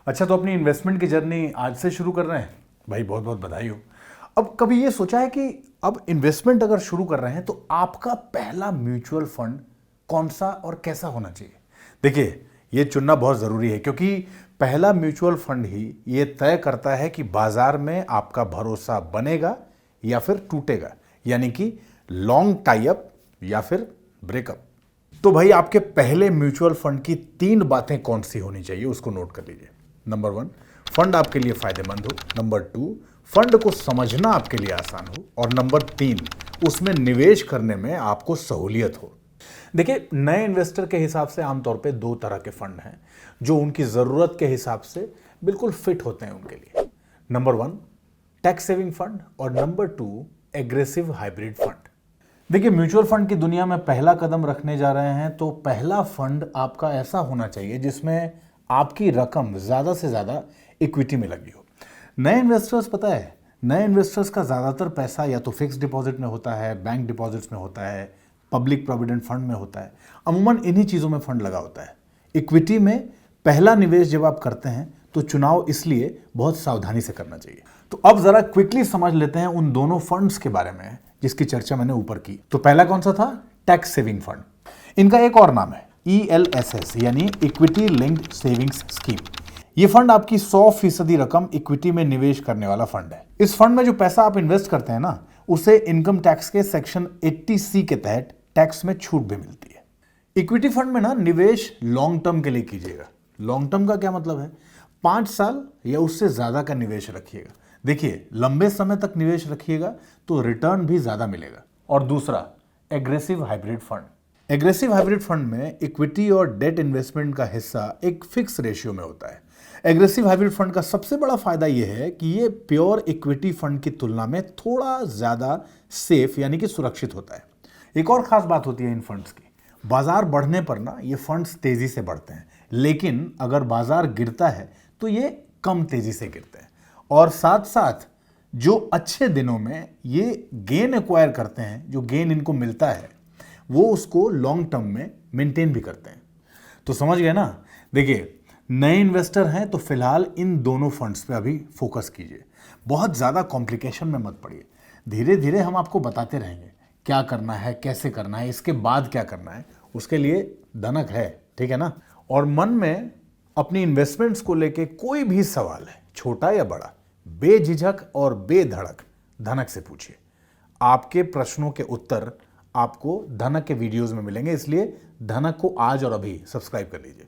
अच्छा, तो अपनी इन्वेस्टमेंट की जर्नी आज से शुरू कर रहे हैं भाई, बहुत बहुत बधाई हो। अब कभी ये सोचा है कि अब इन्वेस्टमेंट अगर शुरू कर रहे हैं तो आपका पहला म्यूचुअल फंड कौन सा और कैसा होना चाहिए? देखिए, ये चुनना बहुत ज़रूरी है क्योंकि पहला म्यूचुअल फंड ही ये तय करता है कि बाजार में आपका भरोसा बनेगा या फिर टूटेगा, यानी कि लॉन्ग टाई अप या फिर ब्रेकअप। तो भाई, आपके पहले म्यूचुअल फंड की 3 बातें कौन सी होनी चाहिए उसको नोट कर लीजिए। नंबर 1, फंड आपके लिए फायदेमंद हो। नंबर 2, फंड को समझना आपके लिए आसान हो। और नंबर 3, उसमें निवेश करने में आपको सहूलियत हो। देखिए, नए इन्वेस्टर के हिसाब से आमतौर पे 2 तरह के फंड हैं जो उनकी जरूरत के हिसाब से बिल्कुल फिट होते हैं उनके लिए। नंबर 1, टैक्स सेविंग फंड और नंबर 2, एग्रेसिव हाइब्रिड फंड। देखिए, म्यूचुअल फंड की दुनिया में पहला कदम रखने जा रहे हैं तो पहला फंड आपका ऐसा होना चाहिए जिसमें आपकी रकम ज्यादा से ज्यादा इक्विटी में लगी हो। नए इन्वेस्टर्स, पता है, नए इन्वेस्टर्स का ज्यादातर पैसा या तो फिक्स डिपॉजिट में होता है, बैंक डिपॉजिट्स में होता है, पब्लिक प्रोविडेंट फंड में होता है। अमूमन इन्हीं चीजों में फंड लगा होता है। इक्विटी में पहला निवेश जब आप करते हैं तो चुनाव इसलिए बहुत सावधानी से करना चाहिए। तो अब जरा क्विकली समझ लेते हैं उन दोनों फंड्स के बारे में जिसकी चर्चा मैंने ऊपर की। तो पहला कौन सा था? Tax saving fund. इनका एक और नाम है ELSS, यानी इक्विटी लिंक्ड सेविंग्स स्कीम। ये फंड आपकी 100% रकम इक्विटी में निवेश करने वाला फंड है। इस फंड में जो पैसा आप इन्वेस्ट करते हैं ना, उसे इनकम टैक्स के सेक्शन 80C के तहत टैक्स में छूट भी मिलती है। इक्विटी फंड में ना निवेश लॉन्ग टर्म के लिए कीजिएगा। लॉन्ग टर्म का क्या मतलब है? 5 साल या उससे ज्यादा का निवेश रखिएगा। देखिए, लंबे समय तक निवेश रखिएगा तो रिटर्न भी ज्यादा मिलेगा। और दूसरा, aggressive hybrid fund. Aggressive hybrid fund में इक्विटी और डेट इन्वेस्टमेंट का हिस्सा एक फिक्स रेशियो में होता है। एग्रेसिव हाइब्रिड फंड का सबसे बड़ा फायदा यह है कि ये प्योर इक्विटी फंड की तुलना में थोड़ा ज्यादा सेफ, यानी कि सुरक्षित होता है। एक और खास बात होती है इन फंड्स की, बाजार बढ़ने पर ना ये फंड्स तेजी से बढ़ते हैं, लेकिन अगर बाजार गिरता है तो ये कम तेजी से गिरते हैं। और साथ साथ जो अच्छे दिनों में ये गेन एक्वायर करते हैं, जो गेन इनको मिलता है, वो उसको लॉन्ग टर्म में मेंटेन भी करते हैं। तो समझ गए ना? देखिए, नए इन्वेस्टर हैं तो फिलहाल इन दोनों फंड्स पे अभी फोकस कीजिए। बहुत ज़्यादा कॉम्प्लिकेशन में मत पड़िए। धीरे धीरे हम आपको बताते रहेंगे क्या करना है, कैसे करना है, इसके बाद क्या करना है। उसके लिए धनक है, ठीक है ना? और मन में अपनी इन्वेस्टमेंट्स को लेके कोई भी सवाल है, छोटा या बड़ा, बेझिझक और बेधड़क धनक से पूछिए। आपके प्रश्नों के उत्तर आपको धनक के वीडियोस में मिलेंगे, इसलिए धनक को आज और अभी सब्सक्राइब कर लीजिए।